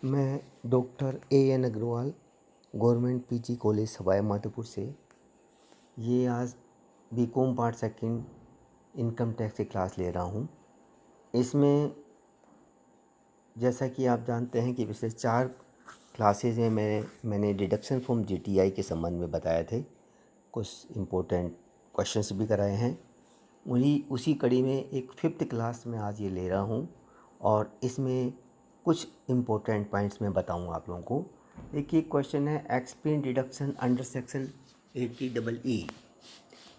मैं doctor A N Agrawal government PG college Sawai Madhopur से ये आज BCom part second income tax की क्लास ले रहा हूँ। इसमें जैसा कि आप जानते हैं कि पिछले 4 क्लासेज में मैंने डिडक्शन फ्रॉम जीटीआई के संबंध में बताए थे, कुछ इम्पोर्टेंट क्वेश्चंस भी कराए हैं। उसी कड़ी में एक 5th क्लास में आज ये ले रहा हूँ और इसमें कुछ इम्पोर्टेंट पॉइंट्स मैं बताऊँगा आप लोगों को। देखिए, क्वेश्चन है expense deduction under section 80EE।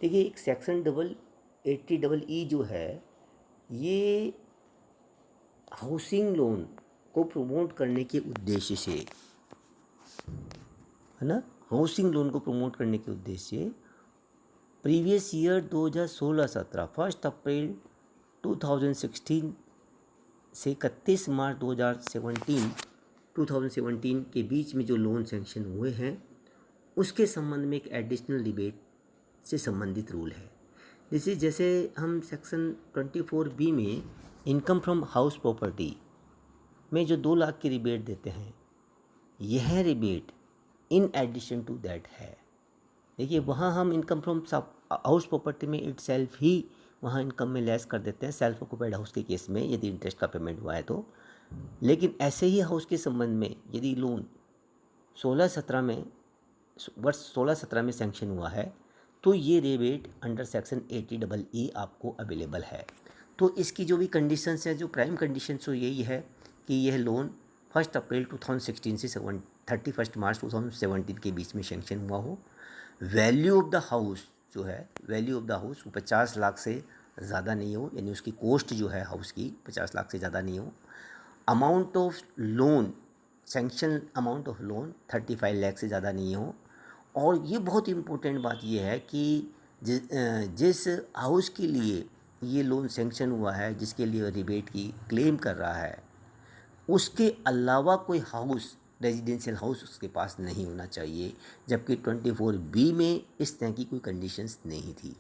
देखिए, एक सेक्शन 80EE जो है ये हाउसिंग लोन को प्रमोट करने के उद्देश्य से, है ना, हाउसिंग लोन को प्रमोट करने के उद्देश्य से प्रीवियस ईयर 2016-17 1 अप्रैल 2016 से 31 मार्च 2017 के बीच में जो लोन सैंक्शन हुए हैं उसके संबंध में एक एडिशनल रिबेट से संबंधित रूल है। जैसे हम सेक्शन 24B में इनकम फ्रॉम हाउस प्रॉपर्टी में जो 2 लाख की रिबेट देते हैं, यह rebate in addition to that है। देखिए, वहाँ हम इनकम फ्रॉम हाउस प्रॉपर्टी में इट सेल्फ ही वहाँ इनकम में लेस कर देते हैं सेल्फ ऑक्यूपाइड हाउस के केस में, यदि इंटरेस्ट का पेमेंट हुआ है तो। लेकिन ऐसे ही हाउस के संबंध में यदि लोन 16-17 में वर्ष 16-17 में सैंक्शन हुआ है तो ये रिबेट अंडर सेक्शन 80EE आपको अवेलेबल है। तो इसकी जो भी कंडीशंस हैं, जो प्राइम कंडीशंस तो यही है कि यह लोन 1 अप्रैल 2016 से 31 मार्च 2017 के बीच में सैंक्शन हुआ हो। वैल्यू ऑफ द हाउस जो है, वैल्यू ऑफ द हाउस वो 50 लाख से ज़्यादा नहीं हो, यानी उसकी कॉस्ट जो है हाउस की 50 लाख से ज़्यादा नहीं हो। Amount of loan, sanction amount of loan 35 lakh से ज़्यादा नहीं हो। और ये बहुत इम्पोर्टेंट बात ये है कि जिस हाउस के लिए ये लोन सैंक्शन हुआ है, जिसके लिए रिबेट की क्लेम कर रहा है, उसके अलावा कोई हाउस, रेजिडेंशियल हाउस उसके पास नहीं होना चाहिए। जबकि 24B में इस तरह की कोई कंडीशंस नहीं थी।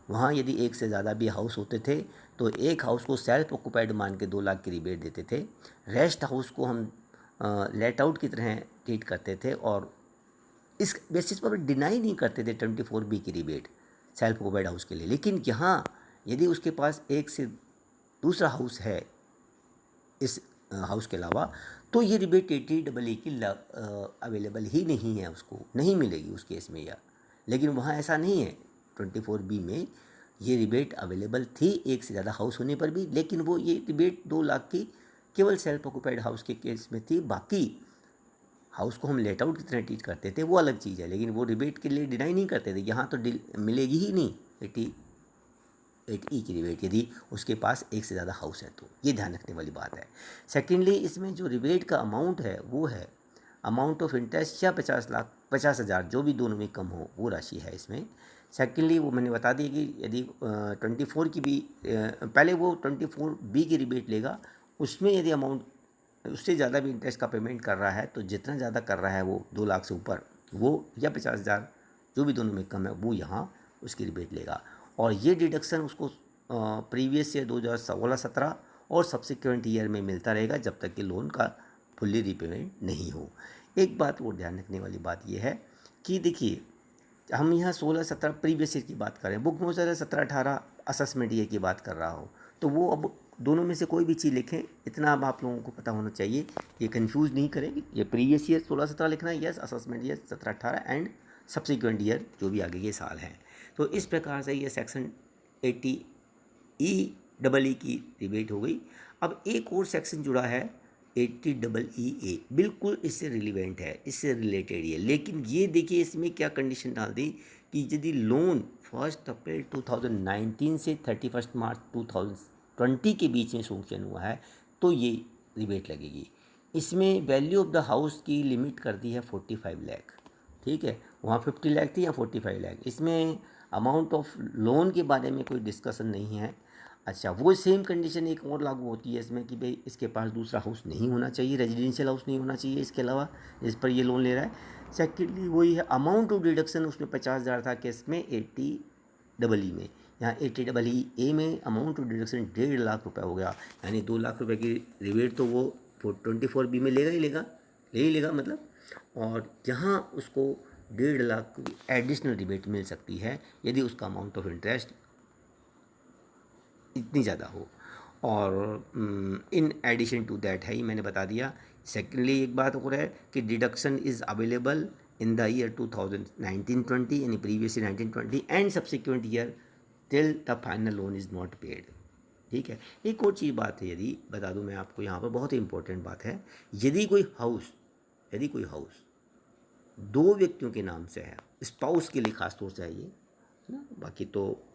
वहाँ यदि एक से ज़्यादा भी हाउस होते थे तो एक हाउस को सेल्फ ऑक्यूपाइड मान के 2 लाख की रिबेट देते थे, रेस्ट हाउस को हम लेट आउट की तरह ट्रीट करते थे और इस बेसिस पर डिनाई नहीं करते थे 24B की रिबेट सेल्फ ऑक्यूपाइड हाउस के लिए। लेकिन यहाँ यदि उसके पास एक से दूसरा हाउस है इस हाउस के अलावा, तो ये रिबेट 80EE की अवेलेबल ही नहीं है, उसको नहीं मिलेगी उस केस में। या लेकिन वहाँ ऐसा नहीं है, 24B में ये रिबेट अवेलेबल थी एक से ज़्यादा हाउस होने पर भी, लेकिन वो ये रिबेट 2 लाख की केवल सेल्फ ऑक्यूपाइड हाउस के केस में थी। बाकी हाउस को हम लेट आउट की तरह ट्रीट करते थे, वो अलग चीज़ है, लेकिन वो रिबेट के लिए डिनाई नहीं करते थे। यहाँ तो मिलेगी ही नहीं 80E की रिबेट यदि उसके पास एक से ज़्यादा हाउस है, तो ये ध्यान रखने वाली बात है। सेकेंडली, इसमें जो रिबेट का अमाउंट है वो है अमाउंट ऑफ इंटरेस्ट या 50,000 जो भी दोनों में कम हो वो राशि है इसमें। सेकेंडली, वो मैंने बता दिया कि यदि 24 की भी पहले वो 24B की रिबेट लेगा, उसमें यदि अमाउंट उससे ज़्यादा भी इंटरेस्ट का पेमेंट कर रहा है तो जितना ज़्यादा कर रहा है वो 2 लाख से ऊपर, वो या 50,000 जो भी दोनों में कम है वो यहाँ उसकी रिबेट लेगा। और ये डिडक्शन उसको प्रीवियस ईयर 2016-17 और सब्सिक्वेंट ईयर में मिलता रहेगा जब तक कि लोन का फुल्ली रीपेमेंट नहीं हो। एक बात और ध्यान रखने वाली बात यह है कि देखिए, हम यहाँ 16-17 प्रीवियस ईयर की बात कर रहे हैं, बुक में हो सकता है 17-18 असेसमेंट ईयर की बात कर रहा हो, तो वो अब दोनों में से कोई भी चीज़ लिखें, इतना अब आप लोगों को पता होना चाहिए, ये कंफ्यूज नहीं करेगी। ये प्रीवियस ईयर 16-17 लिखना है, yes, assessment year 17-18 and subsequent year जो भी आगे के साल हैं। तो इस प्रकार से ये सेक्शन 80EEE की रिबेट हो गई। अब एक और सेक्शन जुड़ा है 80EEA, बिल्कुल इससे रिलेवेंट है, इससे रिलेटेड ही है। लेकिन ये देखिए, इसमें क्या कंडीशन डाल दी कि यदि लोन 1 अप्रैल 2019 से 31 मार्च 2020 के बीच में सैंक्शन हुआ है तो ये रिबेट लगेगी। इसमें वैल्यू ऑफ द हाउस की लिमिट कर दी है 45 लाख, ठीक है, वहाँ 50 लाख थी या 45 लाख। इसमें अमाउंट ऑफ लोन के बारे में कोई डिस्कशन नहीं है। अच्छा, वो सेम कंडीशन एक और लागू होती है इसमें कि भाई इसके पास दूसरा हाउस नहीं होना चाहिए, रेजिडेंशियल हाउस नहीं होना चाहिए इसके अलावा जिस पर ये लोन ले रहा है। सेकेंडली वही है, अमाउंट ऑफ डिडक्शन उसमें 50,000 था केस में 80EE में, यहाँ 80EE में अमाउंट ऑफ डिडक्शन 1.5 लाख रुपए हो गया, यानी 2 लाख रुपए की रिबेट तो वो 24B में लेगा ही लेगा, ले ही लेगा मतलब। और यहाँ उसको 1.5 लाख की एडिशनल रिबेट मिल सकती है यदि उसका अमाउंट ऑफ इंटरेस्ट इतनी ज़्यादा हो। और इन एडिशन टू दैट है ही मैंने बता दिया। सेकेंडली एक बात और है कि deduction is available in the year 2019-20 यानी previous year 1920 and subsequent year till the final loan is not paid. ठीक है। एक और चीज़ बात है, यदि बता दूं मैं आपको यहाँ पर, बहुत ही इंपॉर्टेंट बात है, यदि कोई हाउस 2 व्यक्तियों के नाम से है, स्पाउस के लिए खास तौर से है ये, है ना, बाकी तो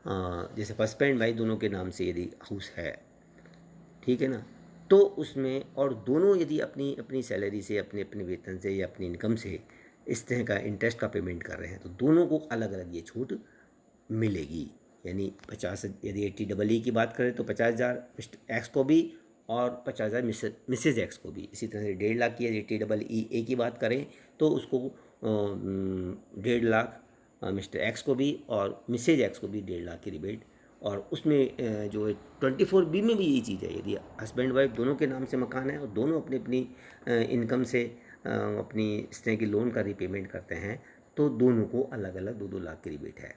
जैसे हस्बैंड वाइफ दोनों के नाम से यदि हाउस है, ठीक है ना, तो उसमें और दोनों यदि अपनी अपनी सैलरी से, अपने अपने वेतन से या अपनी इनकम से इस तरह का इंटरेस्ट का पेमेंट कर रहे हैं, तो दोनों को अलग अलग ये छूट मिलेगी। यानी 50, यदि 80EE की बात करें तो 50,000 मिस्टर एक्स को भी और 50,000 मिसेज एक्स को भी। इसी तरह से 1.5 लाख की 80EE की बात करें तो उसको 1.5 लाख मिस्टर एक्स को भी और मिसेज एक्स को भी 1.5 लाख की रिबेट। और उसमें जो 24B में भी यही चीज़ है, यदि हस्बैंड वाइफ दोनों के नाम से मकान है और दोनों अपनी अपनी इनकम से अपनी इस तरह की लोन का रीपेमेंट करते हैं, तो दोनों को अलग अलग 2-2 लाख की रिबेट है।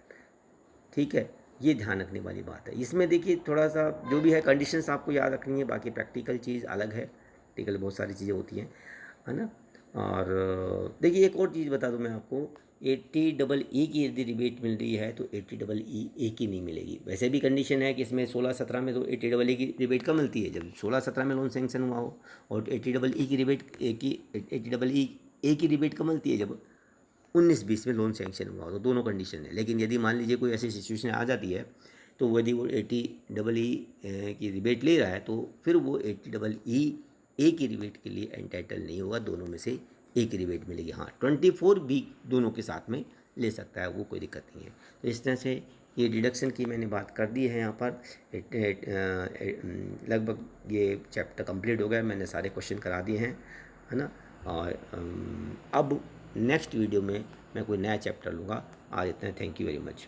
ठीक है, ये ध्यान रखने वाली बात है। इसमें देखिए थोड़ा सा जो भी है कंडीशंस आपको याद रखनी है, बाकी प्रैक्टिकल चीज़ अलग है, प्रैक्टिकल बहुत सारी चीज़ें होती हैं, है ना। और देखिए एक और चीज़ बता दूं मैं आपको, 80EE की यदि रिबेट मिल रही है तो 80EE की नहीं मिलेगी। वैसे भी कंडीशन है कि इसमें 16-17 में तो 80EE की रिबेट कम मिलती है जब 16-17 में लोन सेंक्शन हुआ हो, और 80EE की रिबेट 80EE की रिबेट कम मिलती है जब 19-20 में लोन सेंक्शन हुआ हो, तो दोनों कंडीशन है। लेकिन यदि मान लीजिए कोई ऐसी सिचुएशन आ जाती है तो यदि वो 80EE की रिबेट ले रहा है तो फिर वो 80EE की रिबेट के लिए एंटाइटल नहीं होगा, दोनों में से एक रिबेट मिलेगी। हाँ, 24B दोनों के साथ में ले सकता है, वो कोई दिक्कत नहीं है। तो इस तरह से ये डिडक्शन की मैंने बात कर दी है यहाँ पर। लगभग ये चैप्टर कंप्लीट हो गया, मैंने सारे क्वेश्चन करा दिए हैं, है ना। और अब नेक्स्ट वीडियो में मैं कोई नया चैप्टर लूँगा। आज इतना, थैंक यू वेरी मच।